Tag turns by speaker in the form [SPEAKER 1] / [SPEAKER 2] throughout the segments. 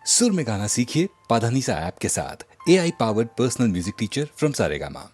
[SPEAKER 1] सुर में गाना सीखिए पाधानीसा ऐप के साथ। AI powered personal music teacher from Saregama.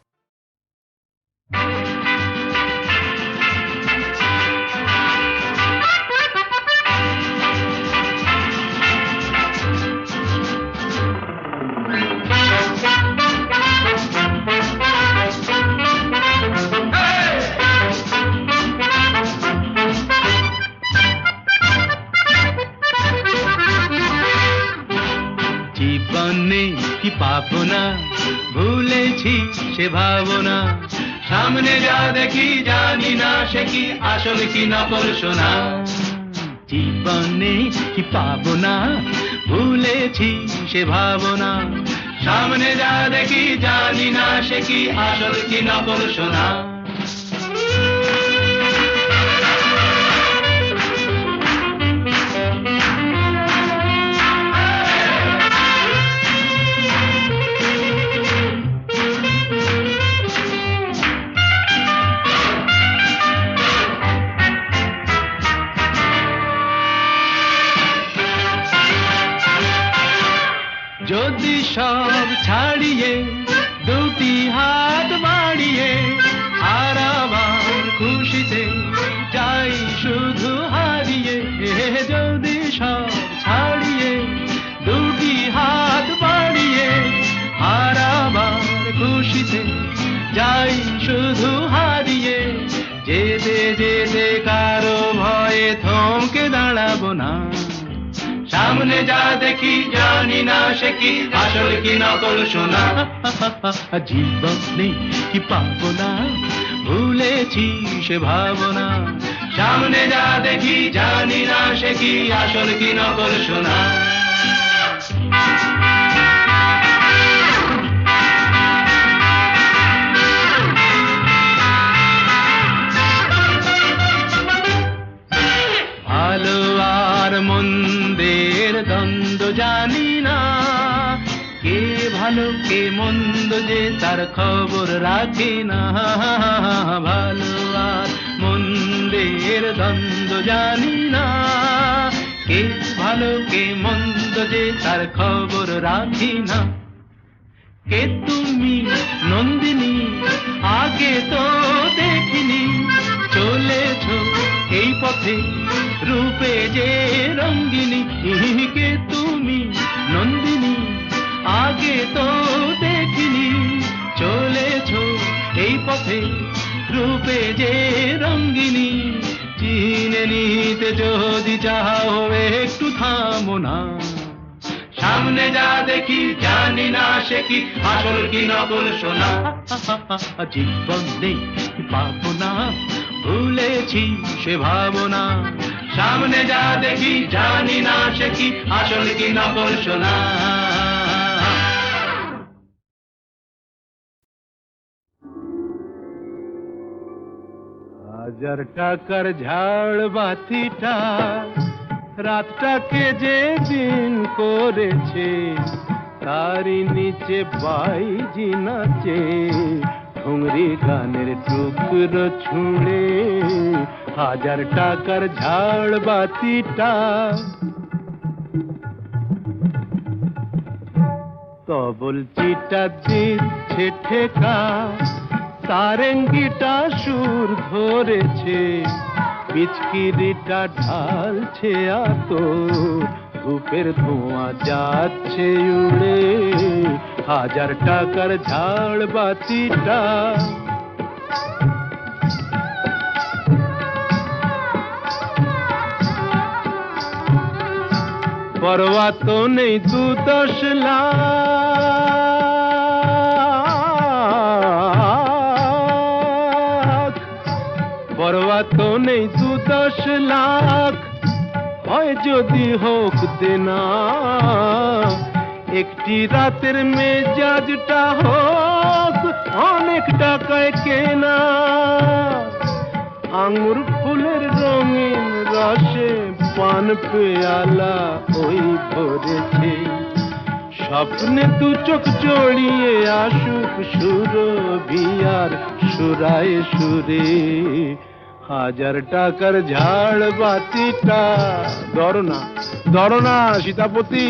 [SPEAKER 2] জীবনে কি পাবো না, ভুলেছি সে ভাবনা। সামনে যা দেখি জানি না সে কি আসল কি নকল সোনা। জীবনে কি পাবো না, ভুলেছি সে ভাবনা। সামনে যা দেখি জানি না সে কি আসল কি নকল সোনা। যদি সব ছাড়িয়ে দুটি হাত বাড়িয়ে আর আবার খুশিতে যাই শুধু হারিয়ে। যদি সব ছাড়িয়ে দুটি হাত বাড়িয়ে আর আবার খুশিতে যাই শুধু হারিয়ে। যেতে যেতে কারো ভয়ে থমকে দাঁড়াবো না। সামনে যা দেখি জানি না সে কি আসল কি নকল সোনা। জীবনে কি পাবো না, ভুলেছি সে ভাবনা। সামনে যা দেখি জানি না সে কি আসল কি নকল সোনা। ভালো আর মন্দের দ্বন্দ্ব জানি না, কে ভালো কে মন্দ যে তার খবর রাখে না। ভালো আর মন্দের দ্বন্দ্ব জানি না, কে ভালো কে মন্দ যে তার খবর রাখি না। কে তুমি নন্দিনী আগে তো দেখিনি, চলেছ এই পথে রূপে যে রঙ্গিনী। কে তুমি নন্দিনী আগে তো দেখিনি, চলেছ এই পথে রূপে যে রঙ্গিনী। চিনে নিতে যদি চাও একটু থামো না। সামনে যা দেখি জানি না সে কি আসল কি নকল সোনা। জীবনে কি পাবো না, ভুলেছি সে ভাবনা। সামনে যা দেখি জানি না সে কি আসল কি নকল সোনা। হাজার টাকার ঝাড় বাতিটা রাতটাকে যে দিন করেছে, তারই নিচে বাইজি নাচে ঠুংরি গানের টুকরো ছুঁড়ে। হাজার টাকার ঝাড় বাতিটা তবল চিটা দিচ্ছে ঠেকা, সারেঙ্গিটা সুর ধরেছে, পিচকিরিটা ঢালছে আত, ধূপের ধোঁয়া যাচ্ছে উড়ে। হাজার টাকার ঝাড় বাতিটা পরোয়া তো নেই 2-10 লাখ, পরোয়া তো নেই 2-10 লাখ, হয় যদি হোক দেনা। একটি রাতের মেজাজটা হোক অনেক টাকায় কেনা। আঙুর ফুলের রঙিন রসে পান পেয়ালা ওই ভরেছে, স্বপ্নে দু চোখ জড়িয়ে আসুক সুরভিয়ার সুরায় সুরে।
[SPEAKER 3] হাজার টাকার ঝাড় বাতিটা ধরো না সীতাপতি।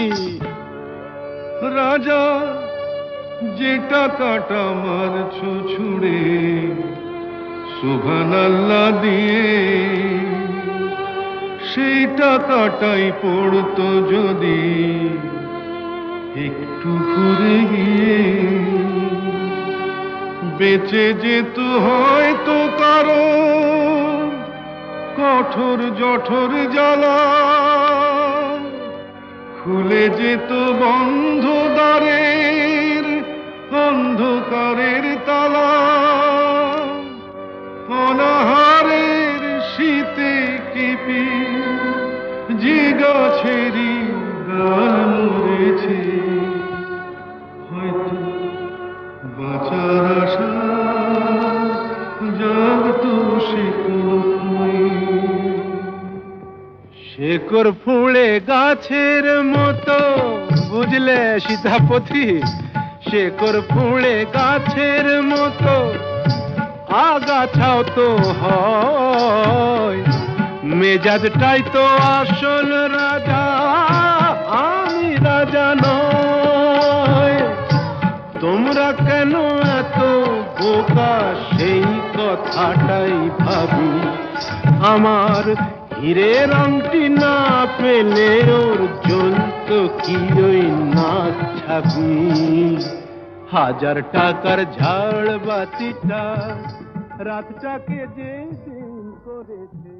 [SPEAKER 3] রাজা যে টাকাটা মারছো ছুড়ে সুবহানাল্লাহ দিয়ে, সেই টাকাটাই পড়তো যদি একটু ঘুরে গিয়ে, বেঁচে যেত হয়তো কারো কঠোর জঠর জ্বালা, খুলে যেত বন্ধ দ্বারের অন্ধকারের তালা, অনাহারের শীতে কেঁপে যে গাছেরই ডাল মরেছে, হয়তো বাঁচার আশা জাগতো শেকড় ফুঁড়ে গাছের মতো, বুঝলে সীতাপতি? শেকড় ফুঁড়ে গাছের মতো আগাছাও তো হয়, মেজাজটাই তো আসল রাজা, আমি রাজা নয়। তোমরা কেন এত বোকা সেই কথাটাই ভাবি, আমার হীরের আংটি না পেলে ওর জ্বলতো কি ওই নাক ছাবি। হাজার টাকার ঝাড় বাতিটা রাতটাকে যে দিন করেছে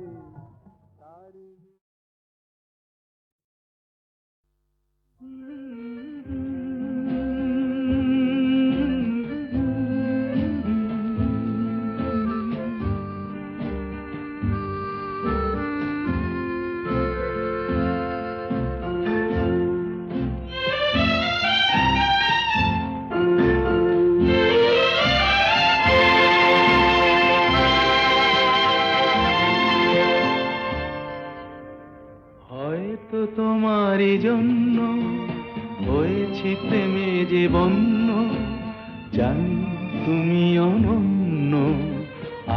[SPEAKER 3] হয়তো তোমারই জন্য হয়েছি প্রেমে যে বন্য, জানি তুমি অনন্য,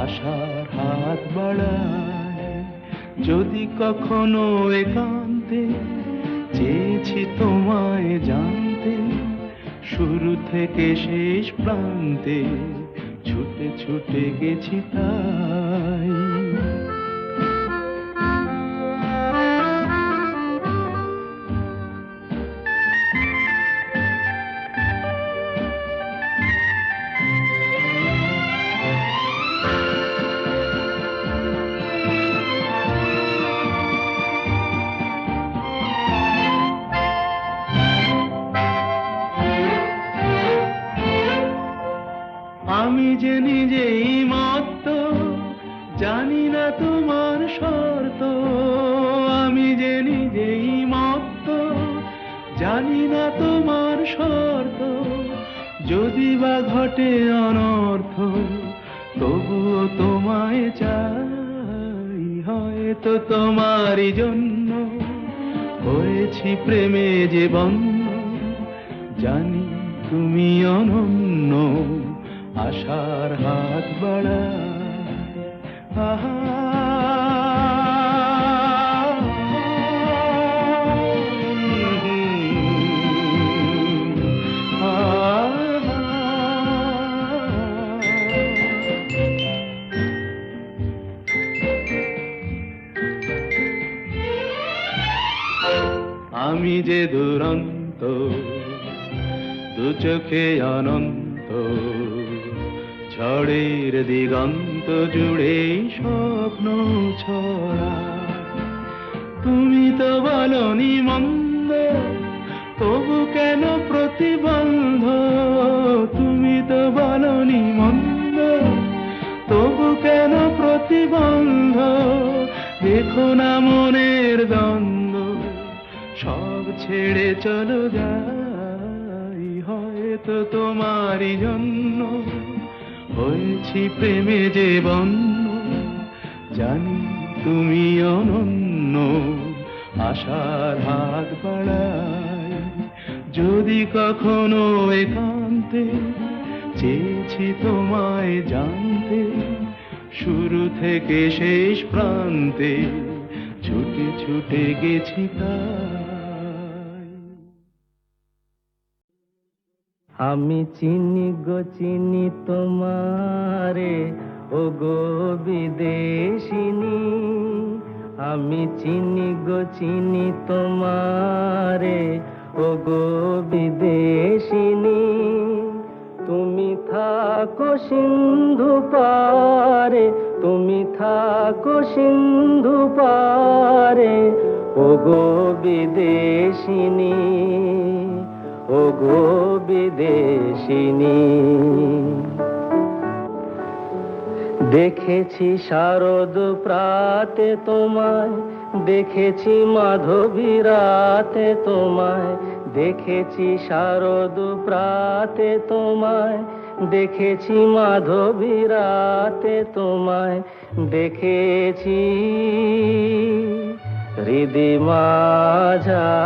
[SPEAKER 3] আশার হাত বাড়ায় যদি কখনো একান্তে, চেয়েছি তোমায় জানতে শুরু থেকে শেষ প্রান্তে, ছুটে ছুটে গেছি তাই। আমি যে নিজেই মত্ত, জানি না তোমার শর্ত, আমি যে নিজেই মত্ত, জানি না তোমার শর্ত, যদি বা ঘটে অনর্থ তবুও তোমায় চাই। হয়তো তোমারই জন্য হয়েছি প্রেমে যে বন্য, জানি তুমি অনন্য, আশার হাত বাড়ায়। আহা আমি যে দুরন্ত, দু চোখে অনন্ত, ঝড়ের দিগন্ত জুড়ে স্বপ্ন ছড়া। তুমি তো বলনি মন্দ, তবু কেন প্রতিবন্ধ? তুমি তো বলনি মন্দ, তবু কেন প্রতিবন্ধ? দেখো না মনের দ্বন্দ্ব, সব ছেড়ে চলো যাই। হয়তো তোমারই জন্য হয়েছি প্রেমে যে বন্য, জানি তুমি অনন্য, আশার হাত বাড়ায় যদি কখনো একান্তে, চেয়েছি তোমায় জানতে শুরু থেকে শেষ প্রান্তে ছুটে ছুটে গেছি তাই।
[SPEAKER 4] আমি চিনি গো চিনি তোমারে, ও গো বিদেশিনী। আমি চিনি গো চিনি তোমারে, ও গো বিদেশিনী। তুমি থাকো সিন্ধু পারে, তুমি থাকো সিন্ধু পারে, ও গো বিদেশিনী, ও গো বিদেশিনী। দেখেছি শারদ প্রাতে তোমায়, দেখেছি মাধবী রাতে তোমায়, দেখেছি শারদ প্রাতে তোমায়, দেখেছি মাধবী রাতে তোমায়, দেখেছি হৃদি মাঝারে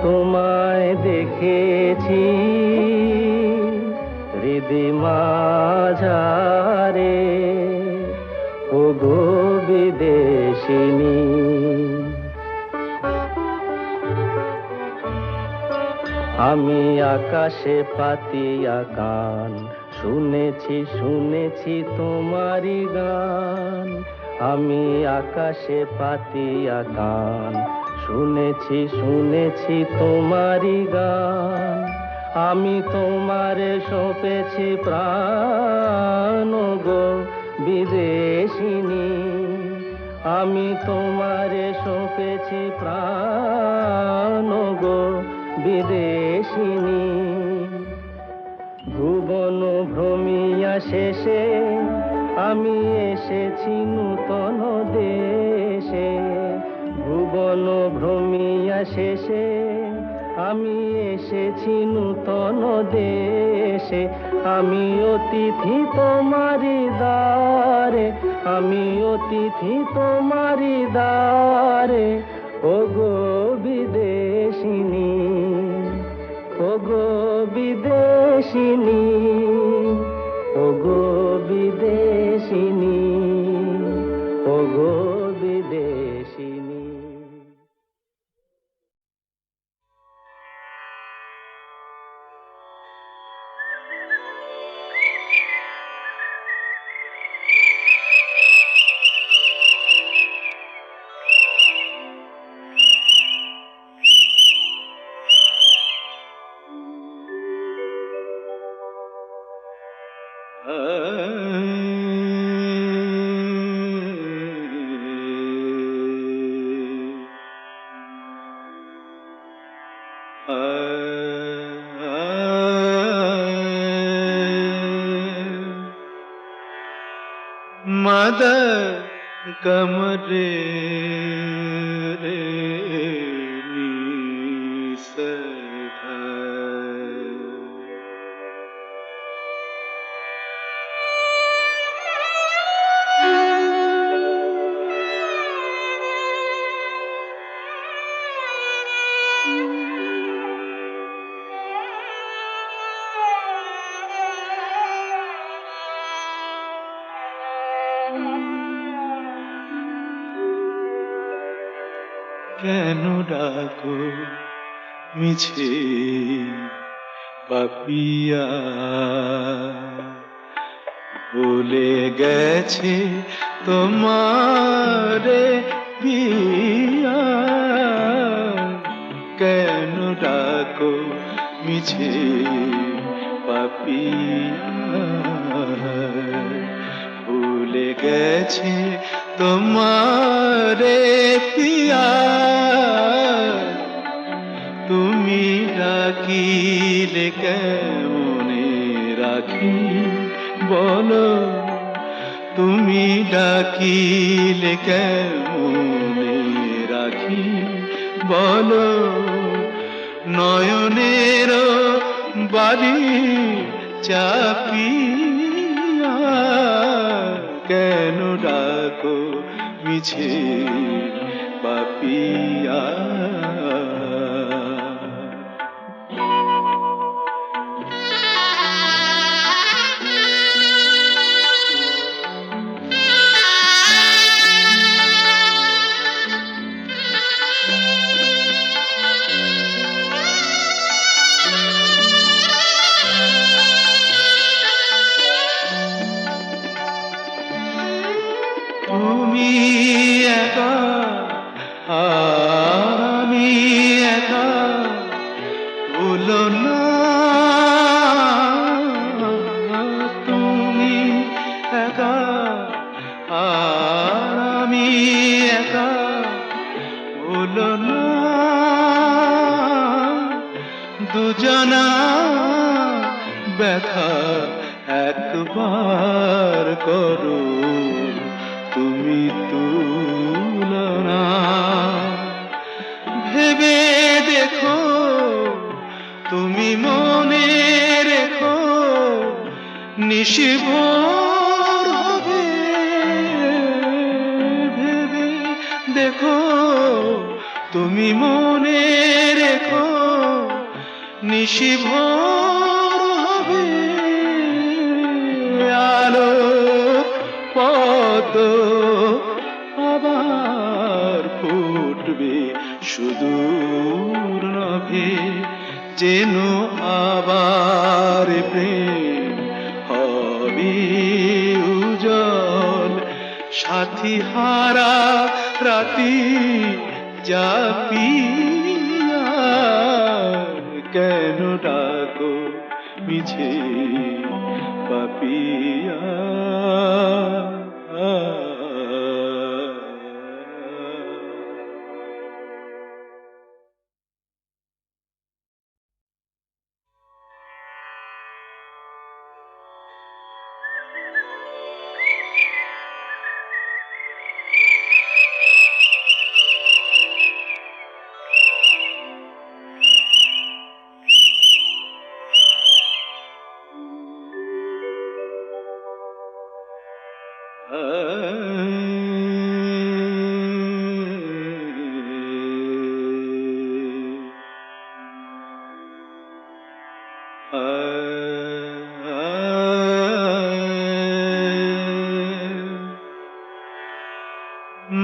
[SPEAKER 4] তোমায়, দেখেছি হৃদি মাঝারে, ও গো বিদেশিনী। আমি আকাশে পাতিয়া গান, শুনেছি শুনেছি তোমারি গান। আমি আকাশে পাতিয়া গান, শুনেছি শুনেছি তোমারি গান। আমি তোমারে সঁপেছি প্রাণ, গো বিদেশিনী। আমি তোমারে সঁপেছি প্রাণ, গো বিদেশিনী। ভুবন ভ্রমিয়া শেষে আমি এসেছি নূতন দেশে। ভুবন ভ্রমিয়া শেষে আমি এসেছি নূতন দেশে। আমি অতিথি তোমারি দ্বারে, আমি অতিথি তোমারি দ্বারে, ও গো বিদেশিনী, ও গো বিদেশিনী, ও গো বিদেশিনী, ও গো বিদেশিনী।
[SPEAKER 3] मद कमरे रे কেন ডাকো মিছে পাপিয়া, ভুলে গেছে তোমারে পিয়া। কেন ডাকো মিছে পাপিয়া, ভুলে গেছে তোমারে পিয়া। তুমি ডাকিলে কেমনে রাখি বলো, তুমি ডাকিলে কেমনে রাখি বলো। নয়নের বাড়ি চাপিয়া, কেন ডাকো মিছে পাপিয়া। দুজনা ব্যথা একবার করো তুমি তুলনা ভেবে দেখো তুমি মনে রেখো নিশিভোর হবে ভেবে দেখো তুমি মনে রেখো নিশিভোর হবে আলো পদ আবার ফুটবে সুদূর নভে যেন আবার প্রেম হবে উজ্জ্বল সাথী হারা রাতি জাপিয়া কেন ডাকো মিছে পাপিয়া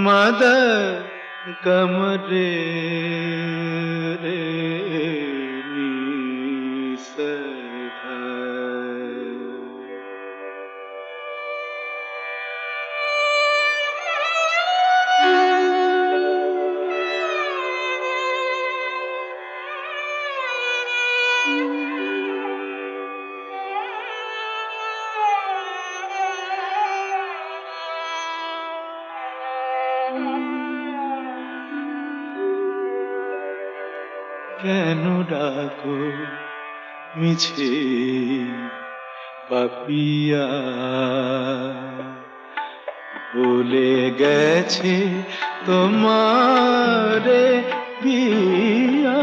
[SPEAKER 3] मदर कमरे रे কেন ডাকো মিছে পাপিয়া ভুলে গেছে তোমারে পিয়া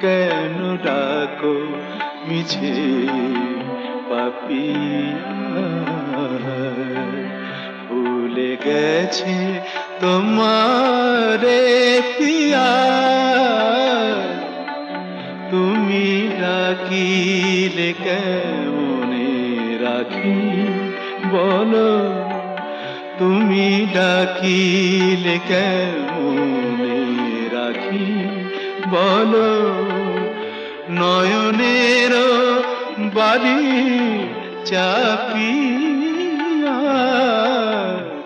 [SPEAKER 3] কেন ডাকো মিছে পাপিয়া ভুলে গেছে তোমারে পিয়া তুমি ডাকিলে কেমনে রাখি বলো তুমি ডাকিলে কেমনে রাখি বলো নয়নের বাড়ি চাপিয়া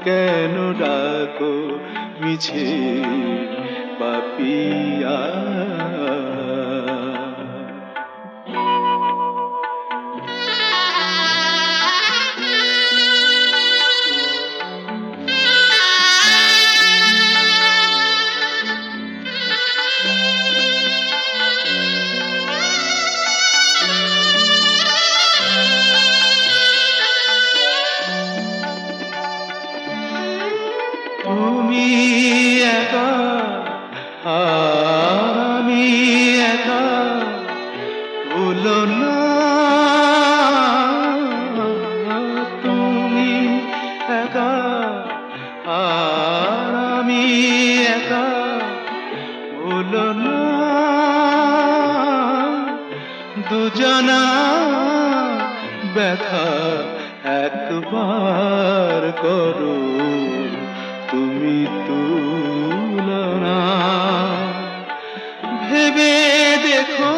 [SPEAKER 3] কেন ডাকো মিছে পাপিয়া তুমি একা আমি একা ভুলো না তুমি একা আর আমি একা ভুলো না দুজনা ব্যথা একবার করো তুমি তুলনা ভেবে দেখো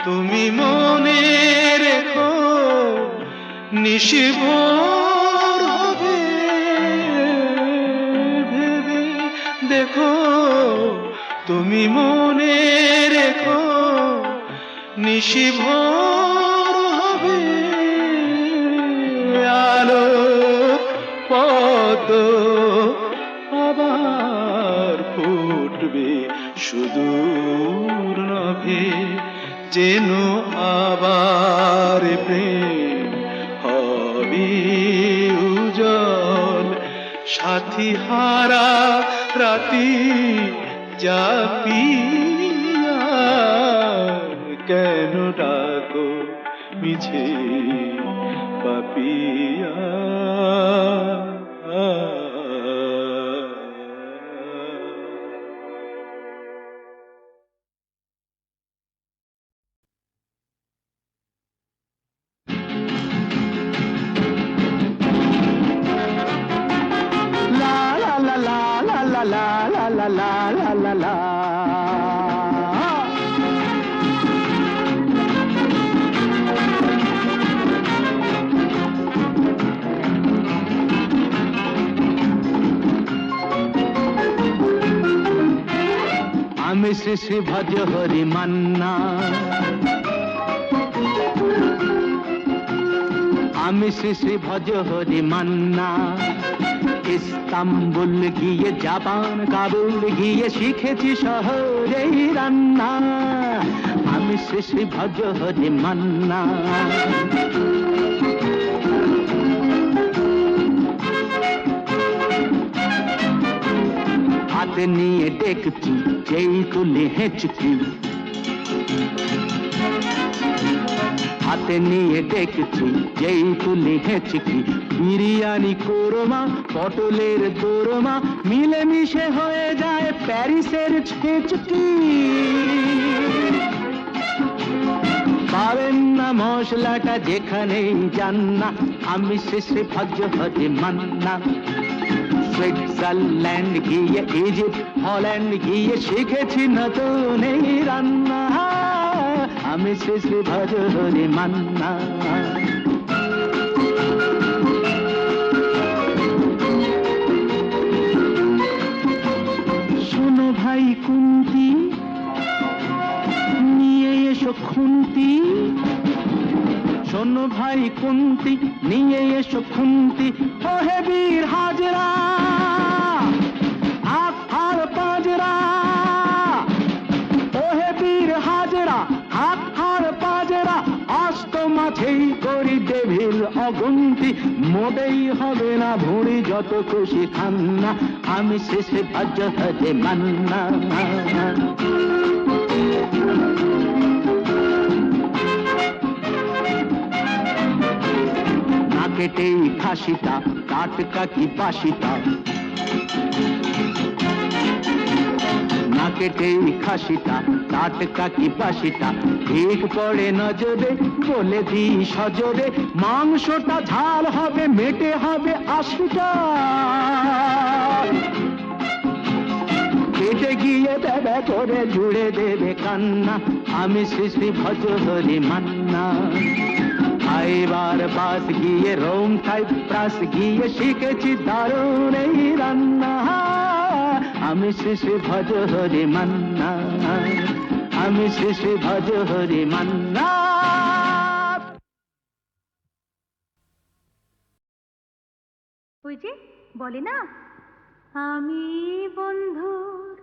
[SPEAKER 3] তুমি মনে রেখো নিশিভোর হবে ভেবে দেখো তুমি মনে রেখো নিশিভোর হবে আলো পদ আবার ফুটবে পড়বে সুদূর নভে, যেন আবার প্রেম হবে উজ্জ্বল। সাথী হারা রাতি জাপিয়া, কেন ডাকো মিছে পাপিয়া।
[SPEAKER 4] লা লা লা লা লা লা লা লা লা লা লা লা। আমি শ্রী শ্রী ভজ হরি মান্না, আমি শ্রী শ্রী ভজ হরি মান্না। ইস্তাম্বুল গিয়ে জাপান কাবুল গিয়ে শিখেছি শহরেই রান্না। আমি শ্রী শ্রী ভজ হরি মান্না। হাতে নিয়ে দেখছি যেই তুলে হেঁচকি, হাতে নিয়ে দেখছি যেই তুলে হেঁচকি। বিরিয়ানি কোরমা পটলের দোরমা মিলেমিশে হয়ে যায় প্যারিসের ছেচকি। পাবেন না মশলাটা যেখানেই যান না, আমি শেষে ভজ হরি মান্না। সুইজারল্যান্ড গিয়ে ইজিপ্ট হল্যান্ড গিয়ে শিখেছি নতুন এই রান্না। আমি শ্রী শ্রী ভজ হরি মান্না। শোনো ভাই কুন্তি, নিয়ে এসো খুন্তি। শোনো ভাই কুন্তি, নিয়ে এসো খুন্তি। ও হে বীর হাজরা, হাত আর পাজরা। ও হে বীর হাজরা, হাত আর পাজরা। অস্ত মাঝেই করি ডেভিল অগুন্তি। মোটেই হবে না ভুঁড়ি যত খুশি খান না, আমি শেষে ভজ হরি মান্না। না কেটেই খাসিটা টাটকা কি বাসিটা, না কেটেই খাসিটা টাটকা কি বাসিটা। ঠিক পড়ে নজরে বলে দিই সজরে, মাংসটা ঝাল হবে মেটে হবে 80টা। কেটে গিয়ে দেবে করে জুড়ে দেবে কান্না, আমি শ্রী শ্রী ভজ হরি মান্না। এবার বাস গিয়ে রোম সাইপ্রাস গিয়ে শিখেছি দারুণ এই রান্না। আমি শ্রী শ্রী ভজ হরি মান্না, আমি শ্রী শ্রী ভজ হরি মান্না।
[SPEAKER 5] ওই যে বলে না, আমি বন্ধুর